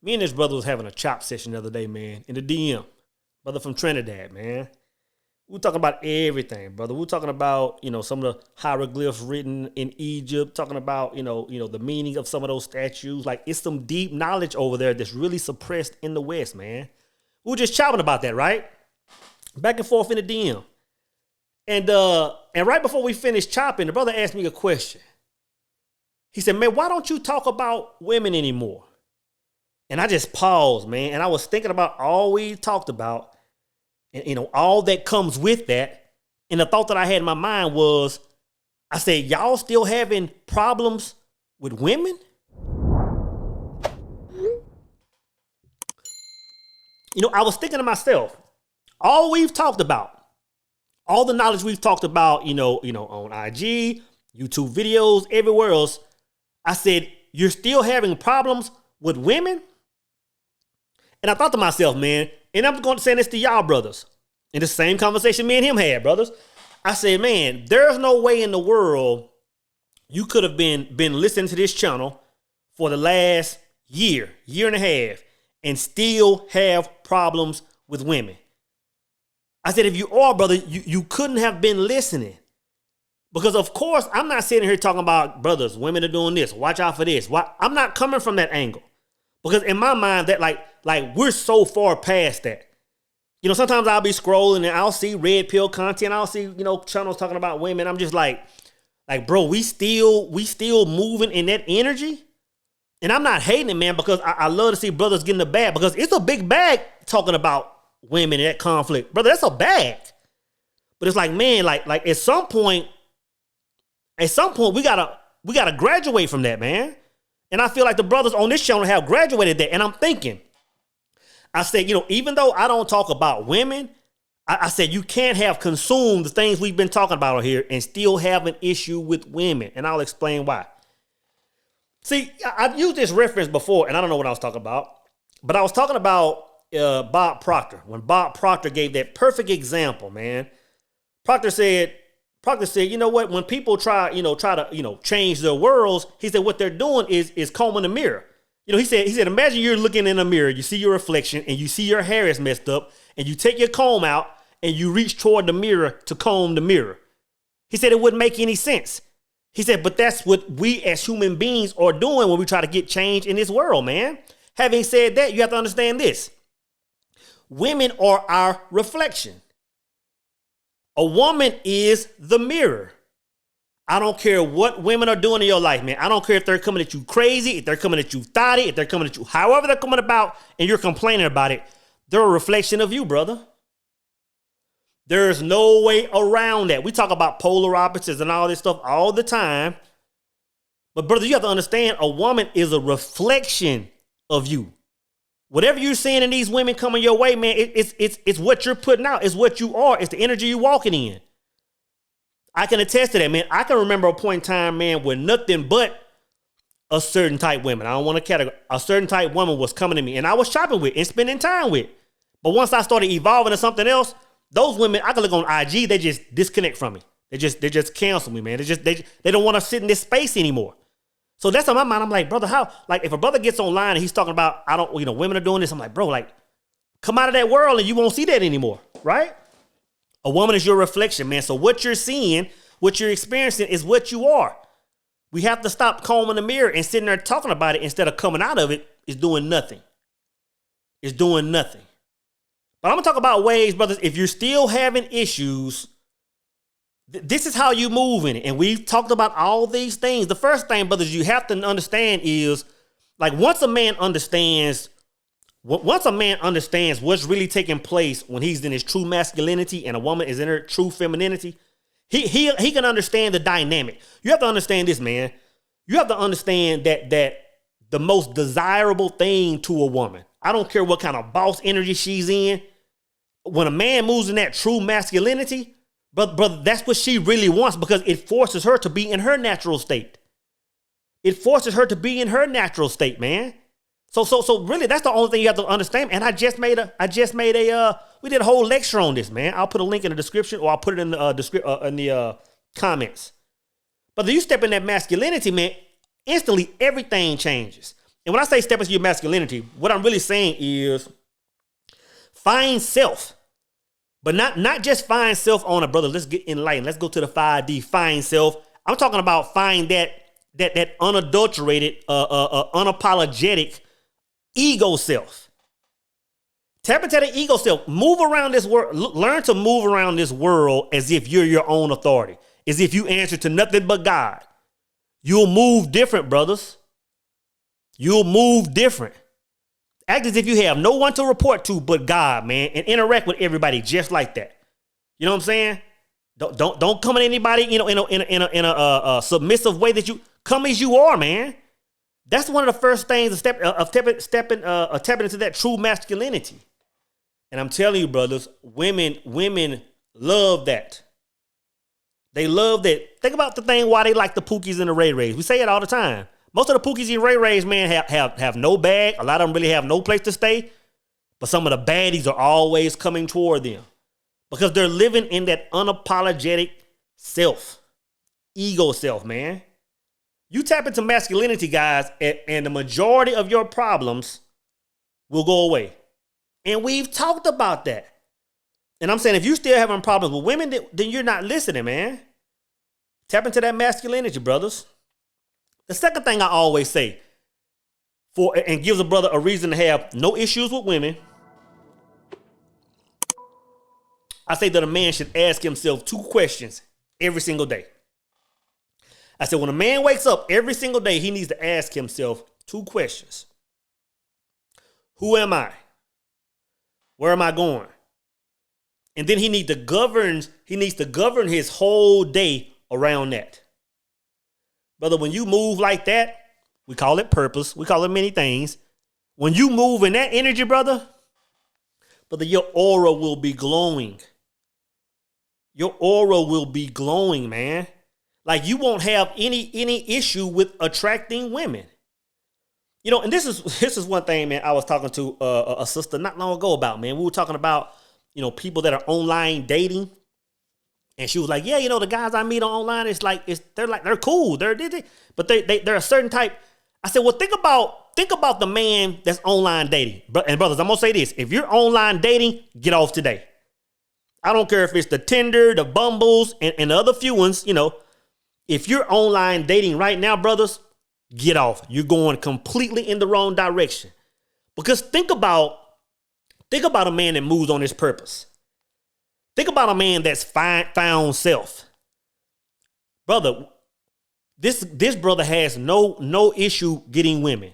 Me and this brother was having a chop session the other day, man, in the DM. Brother from Trinidad, man. We were talking about everything, brother. We were talking about, some of the hieroglyphs written in Egypt, talking about, the meaning of some of those statues. Like, it's some deep knowledge over there that's really suppressed in the West, man. We were just chopping about that, right? Back and forth in the DM. And right before we finished chopping, the brother asked me a question. He said, man, why don't you talk about women anymore? And I just paused, man. And I was thinking about all we talked about and, all that comes with that. And the thought that I had in my mind was, I said, y'all still having problems with women? I was thinking to myself, all we've talked about, all the knowledge we've talked about, on IG, YouTube videos, everywhere else, I said, you're still having problems with women? And I thought to myself, man, and I'm going to say this to y'all brothers, in the same conversation me and him had, brothers. I said, man, there's no way in the world you could have been listening to this channel for the last year and a half, and still have problems with women. I said, if you are, brother, you couldn't have been listening. Because, of course, I'm not sitting here talking about, brothers, women are doing this. Watch out for this. I'm not coming from that angle. Because in my mind, that like we're so far past that. Sometimes I'll be scrolling and I'll see red pill content. I'll see, channels talking about women. I'm just like, bro, we still moving in that energy. And I'm not hating it, man, because I love to see brothers getting the bag, because it's a big bag talking about women and that conflict. Brother, that's a bag. But it's like, man, like at some point we gotta graduate from that, man. And I feel like the brothers on this channel have graduated that. And I'm thinking, I said, even though I don't talk about women, I said you can't have consumed the things we've been talking about here and still have an issue with women. And I'll explain why. See, I've used this reference before, and I don't know what I was talking about, but I was talking about Bob Proctor. When Bob Proctor gave that perfect example, man, Proctor said, you know what? When people try to change their worlds, he said what they're doing is combing the mirror. He said, imagine you're looking in a mirror, you see your reflection, and you see your hair is messed up, and you take your comb out and you reach toward the mirror to comb the mirror. He said it wouldn't make any sense. He said, but that's what we as human beings are doing when we try to get change in this world, man. Having said that, you have to understand this. Women are our reflection. A woman is the mirror. I don't care what women are doing in your life, man. I don't care if they're coming at you crazy, if they're coming at you thotty, if they're coming at you however they're coming about and you're complaining about it. They're a reflection of you, brother. There's no way around that. We talk about polar opposites and all this stuff all the time. But brother, you have to understand, a woman is a reflection of you. Whatever you're seeing in these women coming your way, man, it's what you're putting out. It's what you are. It's the energy you're walking in. I can attest to that, man. I can remember a point in time, man, where nothing but a certain type woman, I don't want to categorize, a certain type woman was coming to me and I was shopping with and spending time with. But once I started evolving to something else, those women, I can look on IG, they just disconnect from me. They just cancel me, man. They don't want to sit in this space anymore. So that's on my mind. I'm like, brother, how? Like, if a brother gets online and he's talking about, women are doing this. I'm like, bro, like, come out of that world and you won't see that anymore, right? A woman is your reflection, man. So what you're seeing, what you're experiencing is what you are. We have to stop combing the mirror and sitting there talking about it instead of coming out of it. It's doing nothing. It's doing nothing. But I'm going to talk about ways, brothers, if you're still having issues, this is how you move in it. And we've talked about all these things. The first thing, brothers, you have to understand is, like, once a man understands what's really taking place when he's in his true masculinity and a woman is in her true femininity, he can understand the dynamic. You have to understand this, man. You have to understand that the most desirable thing to a woman, I don't care what kind of boss energy she's in, when a man moves in that true masculinity, brother, that's what she really wants, because it forces her to be in her natural state. It forces her to be in her natural state, man. So really, that's the only thing you have to understand. And we did a whole lecture on this, man. I'll put a link in the description, or I'll put it in the comments. But if you step in that masculinity, man, instantly everything changes. And when I say step into your masculinity, what I'm really saying is find self. But not just find self on a brother. Let's get enlightened. Let's go to the 5D. Find self. I'm talking about find that unadulterated, unapologetic ego self. Tap into the ego self. Move around this world. Learn to move around this world as if you're your own authority. As if you answer to nothing but God. You'll move different, brothers. You'll move different. Act as if you have no one to report to but God, man, and interact with everybody just like that. You know what I'm saying? Don't come at anybody, in a submissive way that you come as you are, man. That's one of the first things tapping into that true masculinity. And I'm telling you, brothers, women love that. They love that. Think about the thing why they like the Pookies and the Ray Rays. We say it all the time. Most of the Pookies and Ray Rays, man, have no bag. A lot of them really have no place to stay. But some of the baddies are always coming toward them because they're living in that unapologetic self, ego self, man. You tap into masculinity, guys, and the majority of your problems will go away. And we've talked about that. And I'm saying if you still having problems with women, then you're not listening, man. Tap into that masculinity, brothers. The second thing I always say and gives a brother a reason to have no issues with women, I say that a man should ask himself 2 questions every single day. I said when a man wakes up every single day, he needs to ask himself 2 questions. Who am I? Where am I going? And then he needs to govern his whole day around that. Brother, when you move like that, we call it purpose. We call it many things. When you move in that energy, brother, your aura will be glowing. Your aura will be glowing, man. Like you won't have any issue with attracting women. And this is one thing, man. I was talking to a sister not long ago about, man. We were talking about, people that are online dating. And she was like, yeah, the guys I meet online, they're cool. But they're a certain type. I said, well, think about the man that's online dating. And brothers, I'm going to say this. If you're online dating, get off today. I don't care if it's the Tinder, the Bumbles, and the other few ones, If you're online dating right now, brothers, get off. You're going completely in the wrong direction. Because think about a man that moves on his purpose. Think about a man that's found self. Brother, this brother has no issue getting women.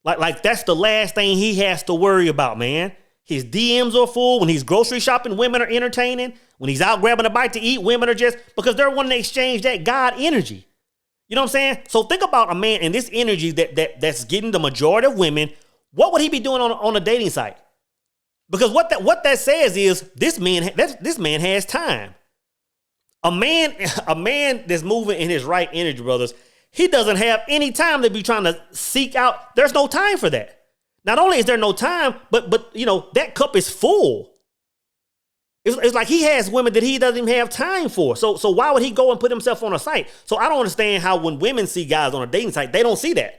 Like that's the last thing he has to worry about, man. His DMs are full. When he's grocery shopping, women are entertaining. When he's out grabbing a bite to eat, women are just because they're wanting to exchange that God energy. You know what I'm saying? So think about a man in this energy that's getting the majority of women. What would he be doing on a dating site? Because what that says is this man has time. A man that's moving in his right energy, brothers, he doesn't have any time to be trying to seek out. There's no time for that. Not only is there no time, but that cup is full. It's like he has women that he doesn't even have time for. So why would he go and put himself on a site? So I don't understand how when women see guys on a dating site, they don't see that.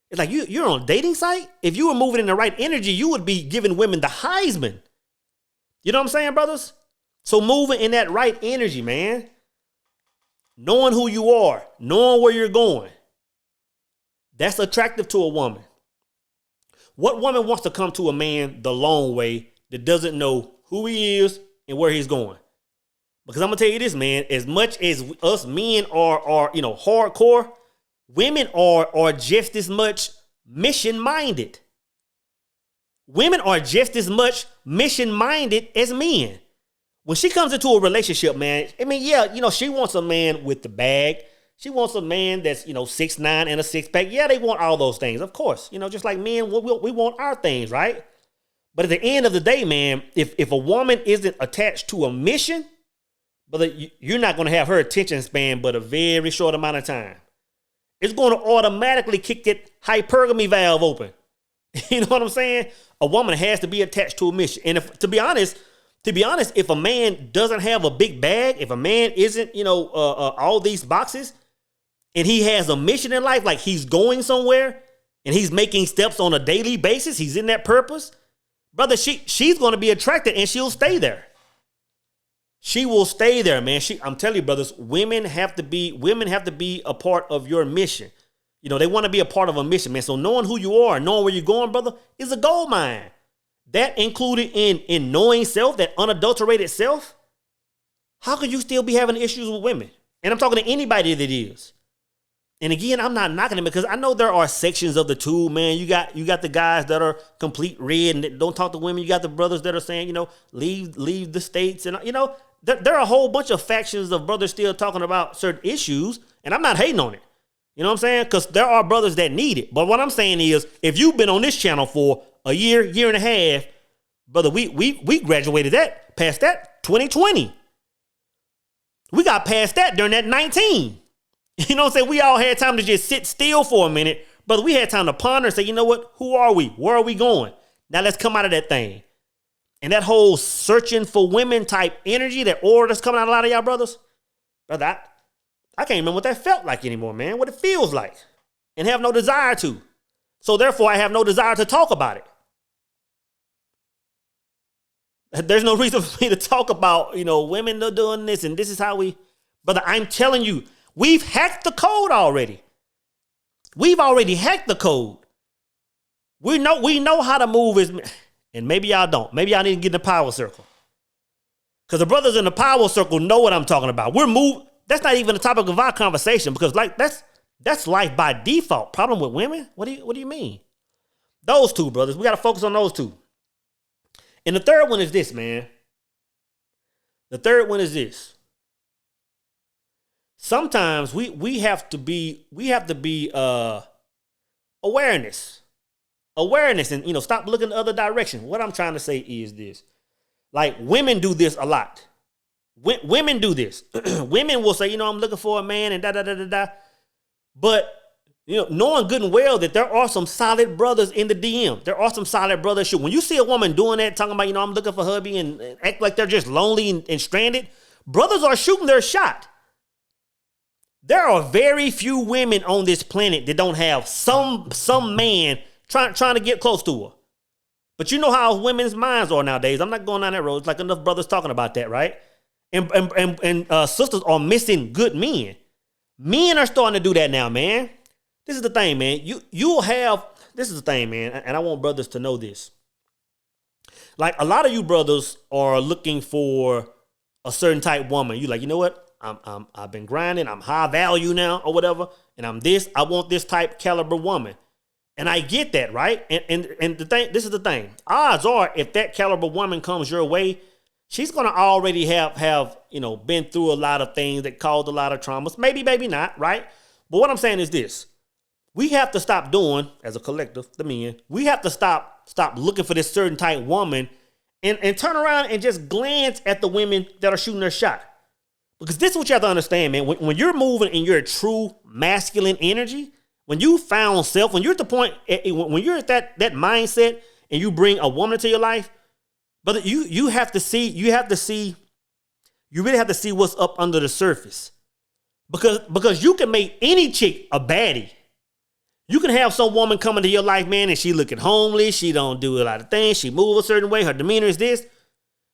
It's like you're on a dating site. If you were moving in the right energy, you would be giving women the Heisman. You know what I'm saying, brothers? So moving in that right energy, man. Knowing who you are, knowing where you're going. That's attractive to a woman. What woman wants to come to a man the long way that doesn't know who he is and where he's going? Because I'm going to tell you this, man. As much as us men are hardcore, women are just as much mission-minded. Women are just as much mission-minded as men. When she comes into a relationship, man, she wants a man with the bag. She wants a man that's, 6'9" and a six-pack. Yeah, they want all those things, of course. Just like men, we want our things, right? But at the end of the day, man, if a woman isn't attached to a mission, brother, you're not going to have her attention span but a very short amount of time. It's going to automatically kick that hypergamy valve open. You know what I'm saying? A woman has to be attached to a mission. And to be honest, if a man doesn't have a big bag, if a man isn't, all these boxes, and he has a mission in life, like he's going somewhere, and he's making steps on a daily basis, he's in that purpose, brother, she's going to be attracted and she'll stay there. She will stay there, man. I'm telling you, brothers, women have to be a part of your mission. You know, they want to be a part of a mission, man. So knowing who you are, knowing where you're going, brother, is a gold mine. That included in knowing self, that unadulterated self. How could you still be having issues with women? And I'm talking to anybody that is. And again, I'm not knocking them because I know there are sections of the tube, man. You got the guys that are complete red and don't talk to women. You got the brothers that are saying, you know, leave the states. And, you know, there are a whole bunch of factions of brothers still talking about certain issues. And I'm not hating on it. You know what I'm saying? Because there are brothers that need it. But what I'm saying is, if you've been on this channel for a year and a half, brother, we graduated past that 2020. We got past that during that 19. You know what I'm saying? We all had time to just sit still for a minute. Brother, we had time to ponder and say, you know what? Who are we? Where are we going? Now let's come out of that thing. And that whole searching for women type energy, that aura that's coming out of a lot of y'all brothers, brother, I can't remember what that felt like anymore, man. What it feels like. And have no desire to. So therefore, I have no desire to talk about it. There's no reason for me to talk about, you know, women are doing this and this is how we. Brother, I'm telling you, we've hacked the code already. We've already hacked the code. We know how to move as, and maybe y'all don't. Maybe y'all need to get in the power circle. Because the brothers in the power circle know what I'm talking about. We're moving. That's not even the topic of our conversation because like that's life by default. Problem with women? What do you mean? Those two, brothers. We got to focus on those two. And the third one is this, man. The third one is this. Sometimes we have to be awareness. Awareness and, you know, stop looking the other direction. What I'm trying to say is this. Like, women do this a lot. Women do this. Women will say, you know, I'm looking for a man and da-da-da-da-da. But, you know, knowing good and well that there are some solid brothers in the DM. There are some solid brothers. When you see a woman doing that, talking about, you know, I'm looking for hubby and act like they're just lonely and stranded, brothers are shooting their shot. There are very few women on this planet that don't have some man trying to get close to her. But you know how women's minds are nowadays. I'm not going down that road. It's like enough brothers talking about that, right? And sisters are missing good men. Men are starting to do that now, man. This is the thing, man. This is the thing, man. And I want brothers to know this. Like, a lot of you brothers are looking for a certain type woman. You like, you know what? I've been grinding. I'm high value now or whatever. And I want this type caliber woman. And I get that, right? And the thing, this is the thing. Odds are, if that caliber woman comes your way, she's gonna already have you know, been through a lot of things that caused a lot of traumas. Maybe not, right? But what I'm saying is this: we have to stop doing, as a collective, the men. We have to stop looking for this certain type woman, and turn around and just glance at the women that are shooting their shot. Because this is what you have to understand, man. When you're moving in your true masculine energy. When you found self, when you're at the point, when you're at that mindset and you bring a woman into your life, brother, you really have to see what's up under the surface. Because you can make any chick a baddie. You can have some woman come into your life, man, and she looking homely, she don't do a lot of things, she move a certain way, her demeanor is this.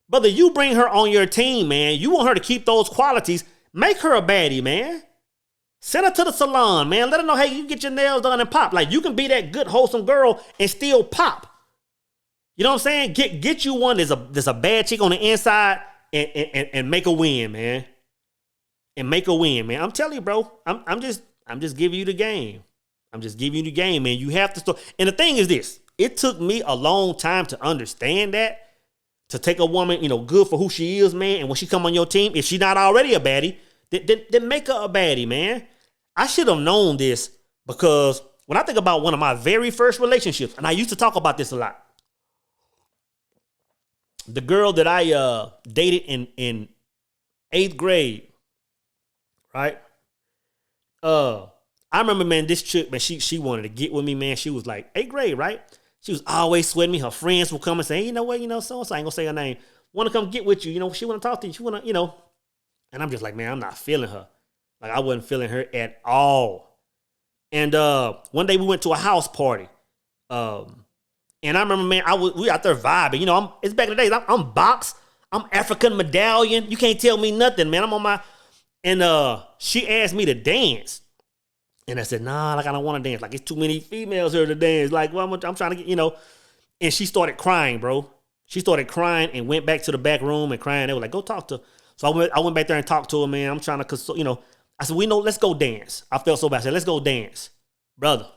Brother, you bring her on your team, man. You want her to keep those qualities, make her a baddie, man. Send her to the salon, man. Let her know, hey, you can get your nails done and pop. Like, you can be that good, wholesome girl and still pop. You know what I'm saying? Get you one that's a bad chick on the inside and make a win, man. And make a win, man. I'm telling you, bro. I'm just giving you the game. I'm just giving you the game, man. You have to start. And the thing is this: it took me a long time to understand that. To take a woman, you know, good for who she is, man. And when she come on your team, if she's not already a baddie, then make her a baddie, man. I should have known this because when I think about one of my very first relationships, and I used to talk about this a lot. The girl that I dated in 8th grade, right? I remember, man, this chick, man, she wanted to get with me, man. She was like 8th grade, right? She was always sweating me. Her friends would come and say, hey, you know what, so-and-so, I ain't gonna say her name. Want to come get with you, she want to talk to you. She want to, And I'm just like, man, I'm not feeling her. Like, I wasn't feeling her at all. And one day we went to a house party. And I remember, man, we out there vibing. You know, it's back in the days. I'm boxed. I'm African medallion. You can't tell me nothing, man. I'm on my... And she asked me to dance. And I said, nah, like, I don't want to dance. Like, it's too many females here to dance. Like, well, I'm trying to get, you know. And she started crying, bro. She started crying and went back to the back room and crying. They were like, go talk to her. So I went back there and talked to her, man. I'm trying to console, you know. I said, let's go dance. I felt so bad. I said, let's go dance. Brother,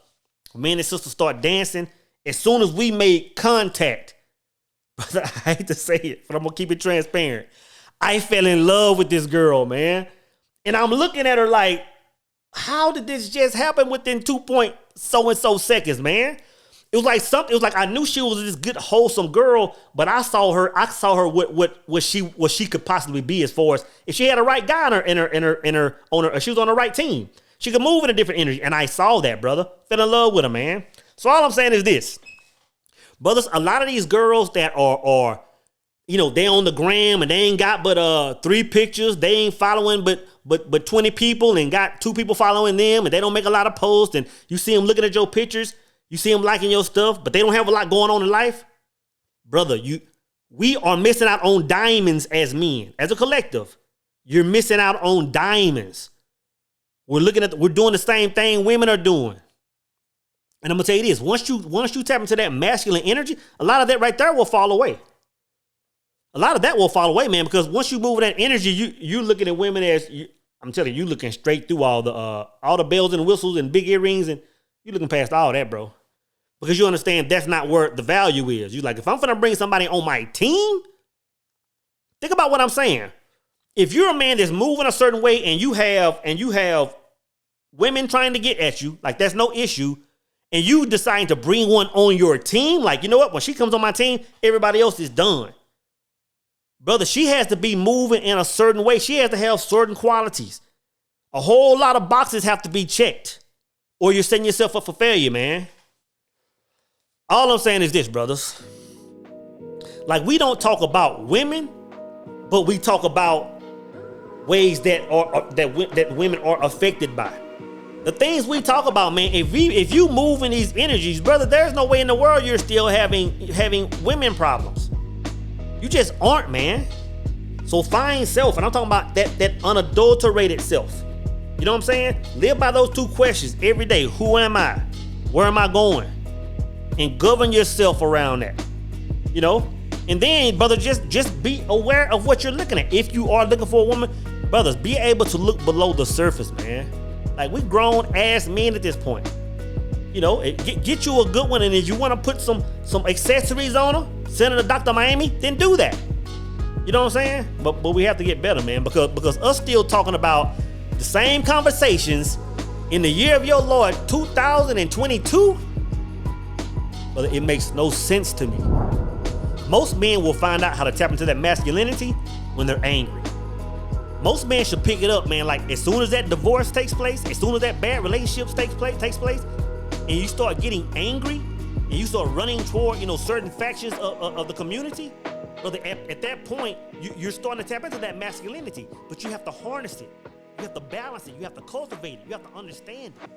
me and his sister start dancing. As soon as we made contact, brother, I hate to say it, but I'm going to keep it transparent. I fell in love with this girl, man. And I'm looking at her like, how did this just happen within 2.so-and-so seconds, man? It was like something. It was like I knew she was this good, wholesome girl, but I saw her what she could possibly be as far as if she had a right guy she was on the right team. She could move in a different energy, and I saw that, brother. Fell in love with her, man. So all I'm saying is this, brothers. A lot of these girls that are you know, they on the gram and they ain't got but 3 pictures. They ain't following but 20 people and got 2 people following them, and they don't make a lot of posts. And you see them looking at your pictures. You see them liking your stuff, but they don't have a lot going on in life. Brother, we are missing out on diamonds as men, as a collective. You're missing out on diamonds. We're doing the same thing women are doing. And I'm gonna tell you this: once you tap into that masculine energy, a lot of that right there will fall away. A lot of that will fall away, man, because once you move that energy, you looking at women as I'm telling you, looking straight through all the bells and whistles and big earrings, and you looking past all that, bro. Because you understand that's not where the value is. You like, if I'm gonna bring somebody on my team, think about what I'm saying. If you're a man that's moving a certain way and you have women trying to get at you, like that's no issue, and you decide to bring one on your team, like, you know what, when she comes on my team, everybody else is done. Brother, she has to be moving in a certain way. She has to have certain qualities. A whole lot of boxes have to be checked, or you're setting yourself up for failure, man. All I'm saying is this, brothers. Like, we don't talk about women, but we talk about ways that women are affected by. The things we talk about, man, if you move in these energies, brother, there's no way in the world you're still having women problems. You just aren't, man. So find self, and I'm talking about that unadulterated self. You know what I'm saying? Live by those 2 questions every day. Who am I? Where am I going? And govern yourself around that. You know? And then, brother, just be aware of what you're looking at. If you are looking for a woman, brothers, be able to look below the surface, man. Like, we grown ass men at this point. You know, get you a good one, and if you want to put some accessories on her, send her to Dr. Miami, then do that. You know what I'm saying? But we have to get better, man, because us still talking about the same conversations in the year of your Lord 2022, brother, it makes no sense to me. Most men will find out how to tap into that masculinity when they're angry. Most men should pick it up, man. Like, as soon as that divorce takes place, as soon as that bad relationship takes place, and you start getting angry, and you start running toward, you know, certain factions of the community, brother, at that point, you're starting to tap into that masculinity. But you have to harness it. You have to balance it. You have to cultivate it. You have to understand it.